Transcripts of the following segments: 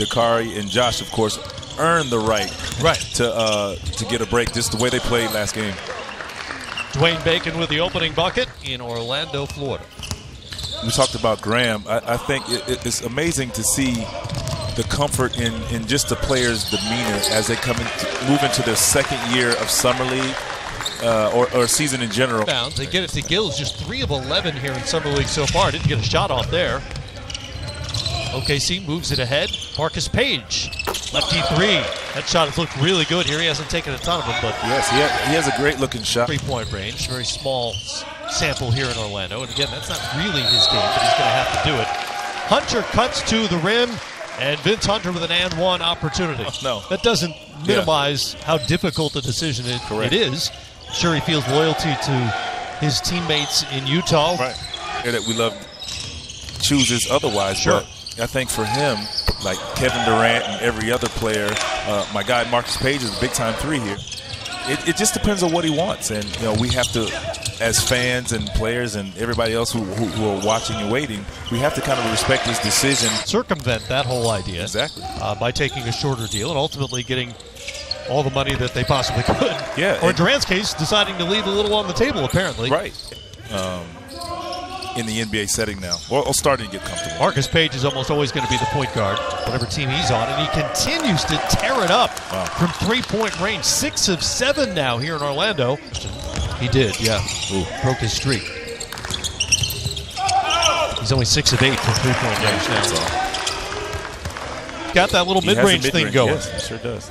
Dakari and Josh, of course, earned the right to get a break, just the way they played last game. Dwayne Bacon with the opening bucket in Orlando, Florida. We talked about Graham. I think it's amazing to see the comfort in just the players' demeanor as they move into their second year of summer league or season in general. They get it to Gills, just 3 of 11 here in summer league so far. Didn't get a shot off there. OKC moves it ahead. Marcus Page, lefty 3. That shot has looked really good here. He hasn't taken a ton of them, but yes, he has a great looking shot. 3-point range, very small sample here in Orlando. And again, that's not really his game, but he's going to have to do it. Hunter cuts to the rim, and Vince Hunter with an and one opportunity. No, that doesn't minimize how difficult a decision it is. Sure, he feels loyalty to his teammates in Utah. Right. That we love chooses otherwise. Sure. But I think for him, like Kevin Durant and every other player, my guy Marcus Page is a big-time 3 here. It just depends on what he wants, and we have to, as fans and players and everybody else who are watching and waiting, we have to kind of respect his decision. Circumvent that whole idea. Exactly. By taking a shorter deal and ultimately getting all the money that they possibly could. Yeah. Or in Durant's case, deciding to leave a little on the table, apparently. Right. In the NBA setting now, or starting to get comfortable. Marcus Page is almost always going to be the point guard, whatever team he's on, and he continues to tear it up from 3-point range. 6 of 7 now here in Orlando. He did, yeah. Ooh. Broke his streak. He's only 6 of 8 from 3-point range now. Got that little mid-range thing going. Yes, he sure does.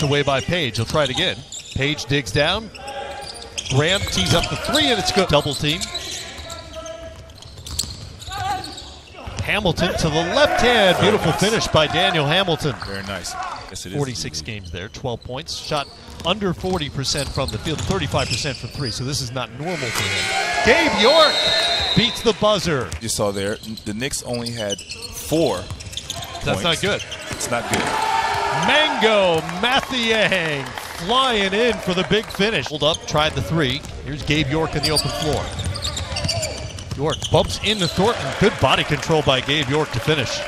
Away by Page. He'll try it again. Page digs down. Graham tees up the 3, and it's good. Double team. Hamilton to the left hand. Beautiful finish by Daniel Hamilton. Very nice. Yes, it is. 46 games there, 12 points. Shot under 40% from the field, 35% from 3, so this is not normal for him. Gabe York beats the buzzer. You saw there, the Knicks only had 4 That's points. not good. It's not good. Mango Mathiang flying in for the big finish. Hold up, tried the 3. Here's Gabe York in the open floor. York bumps into Thornton. Good body control by Gabe York to finish.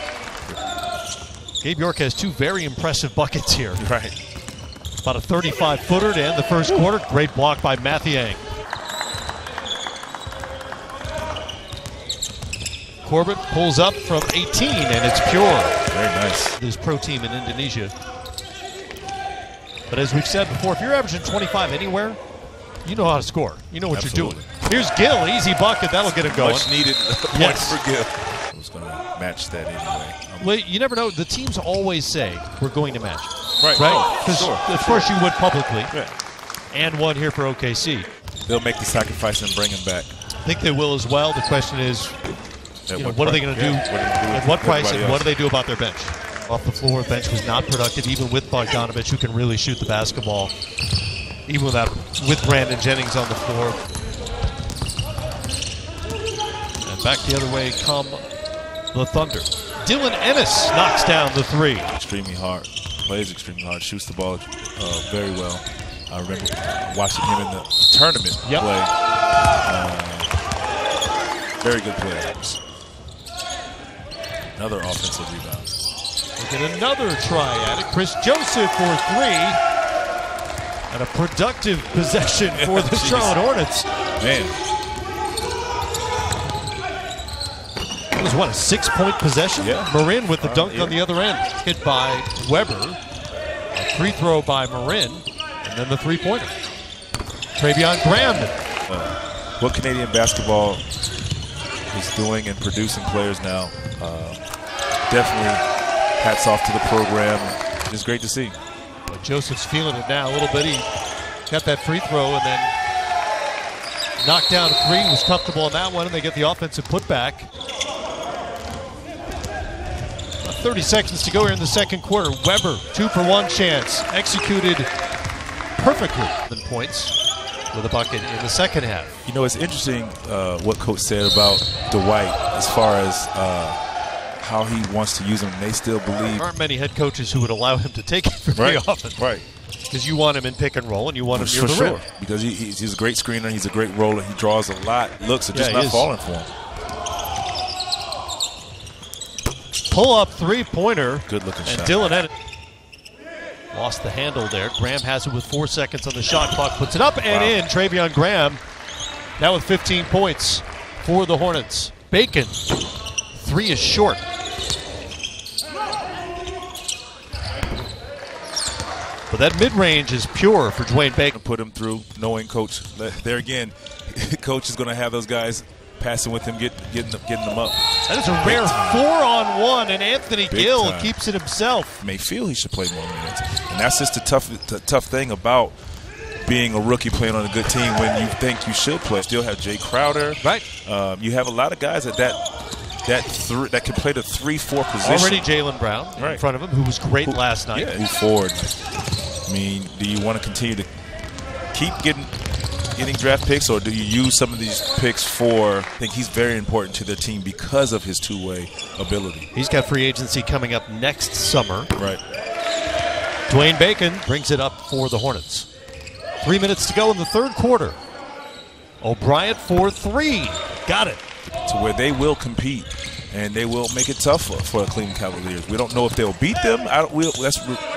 Gabe York has 2 very impressive buckets here. Right. About a 35-footer to end the first quarter. Great block by Mathiang. Corbett pulls up from 18, and it's pure. Very nice. This pro team in Indonesia. But as we've said before, if you're averaging 25 anywhere, you know how to score. You know what you're doing. Here's Gill, easy bucket. That'll get him going. Much needed points for Gill. I was going to match that anyway. Well, you never know. The teams always say, we're going to match. Right. Because, Sure. of course, you would publicly. Yeah. And 1 here for OKC. They'll make the sacrifice and bring him back. I think they will as well. The question is, what are they going to do? At what price, and what do they do about their bench? Off the floor, bench was not productive, even with Bogdanovich, who can really shoot the basketball. Even with Brandon Jennings on the floor. And back the other way come the Thunder. Dylan Ennis knocks down the 3. Extremely hard. Plays extremely hard. Shoots the ball very well. I remember watching him in the tournament play. Very good player. Another offensive rebound. Look at another try at it. Chris Joseph for 3. And a productive possession for the Charlotte Hornets. Man. It was, what, a 6-point possession? Yeah. Marin with the dunk on the other end. Hit by Weber. A free throw by Marin. And then the 3-pointer. Travion Graham. What Canadian basketball is doing and producing players now, definitely hats off to the program. It's great to see. But Joseph's feeling it now a little bit. He got that free throw and then knocked down a 3. Was comfortable on that one, and they get the offensive putback. 30 seconds to go here in the second quarter. Weber, 2-for-1 chance. Executed perfectly. Points with a bucket in the second half. You know, it's interesting what Coach said about Dwight as far as how he wants to use him. They still believe. There aren't many head coaches who would allow him to take it very often. Right. Because you want him in pick and roll and you want him near the rim. Because he's a great screener, he's a great roller, he draws a lot. Looks are just not falling for him. pull-up three-pointer. Good looking shot. And Dylan Ennis lost the handle there. Graham has it with 4 seconds on the shot clock. Puts it up and in. Travion Graham now with 15 points for the Hornets. Bacon, 3 is short. But that mid-range is pure for Dwayne Bacon. Put him through, knowing Coach. There again, Coach is going to have those guys passing with him, getting them up. That is a rare 4-on-1, and Anthony Gill keeps it himself. May feel he should play more minutes, and that's just the tough thing about being a rookie playing on a good team when you think you should play. Still have Jay Crowder. Right. You have a lot of guys that can play the 3-4 position. Already Jaylen Brown in front of him, who was great last night. Yeah, move forward. I mean, do you want to continue to keep getting draft picks, or do you use some of these picks for? I think he's very important to their team because of his two-way ability. He's got free agency coming up next summer. Right. Dwayne Bacon brings it up for the Hornets. 3 minutes to go in the third quarter. O'Brien for 3. Got it. To where they will compete, and they will make it tougher for the Cleveland Cavaliers. We don't know if they'll beat them. That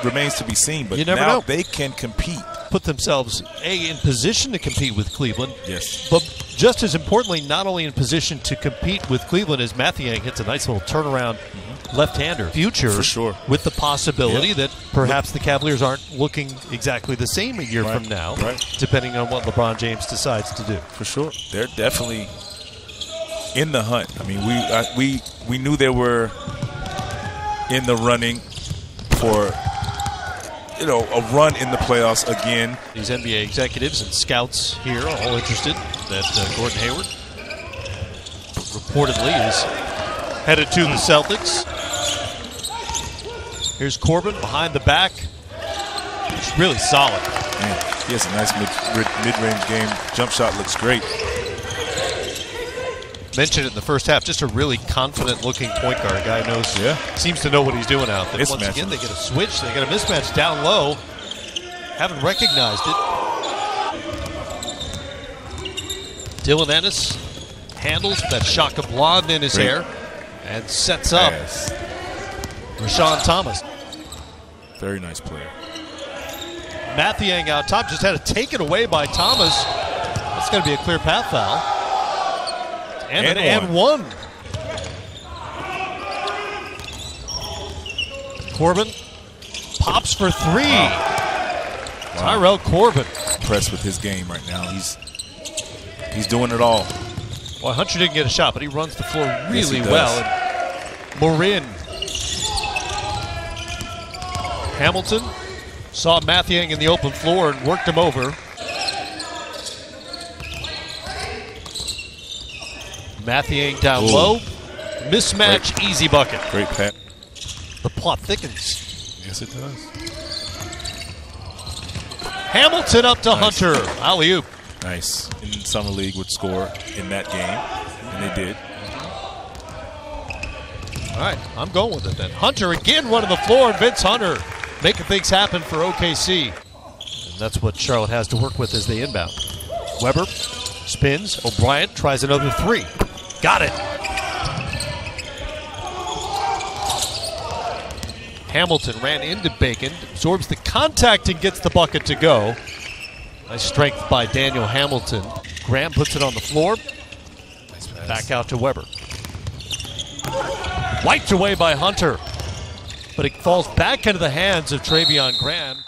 remains to be seen. But you never now know. They can compete. Put themselves, in position to compete with Cleveland. Yes. But just as importantly, not only in position to compete with Cleveland, as Mathiang hits a nice little turnaround left-hander. Future, for sure, with the possibility that perhaps the Cavaliers aren't looking exactly the same a year from now, depending on what LeBron James decides to do. For sure. They're definitely in the hunt. I mean, we knew they were in the running for a run in the playoffs again. These NBA executives and scouts here are all interested that Gordon Hayward reportedly is headed to the Celtics. Here's Corbin behind the back. It's really solid. Man, he has a nice mid-range game. Jump shot looks great. Mentioned it in the first half, just a really confident-looking point guard. A guy knows, seems to know what he's doing out there. Once again, they get a switch, they get a mismatch down low. Haven't recognized it. Dylan Ennis handles that shock of blonde in his hair and sets up Rashawn Thomas. Very nice player. Mathiang out top, just had to take it away by Thomas. That's going to be a clear path foul. And one. Corbin pops for 3. Wow. Tyrell Corbin. Impressed with his game right now. He's doing it all. Well, Hunter didn't get a shot, but he runs the floor really well. And Marin. Hamilton saw Mathiang in the open floor and worked him over. Mathiang down low. Mismatch, easy bucket. Great pass. The plot thickens. Yes, it does. Hamilton up to Hunter. Alley-oop. Nice. In Summer League would score in that game, and they did. All right, I'm going with it then. Hunter again running the floor, and Vince Hunter making things happen for OKC. And that's what Charlotte has to work with as they inbound. Weber spins. O'Brien tries another 3. Got it. Hamilton ran into Bacon, absorbs the contact and gets the bucket to go. Nice strength by Daniel Hamilton. Graham puts it on the floor. Nice pass. Back out to Weber. Wiped away by Hunter. But it falls back into the hands of Travion Graham.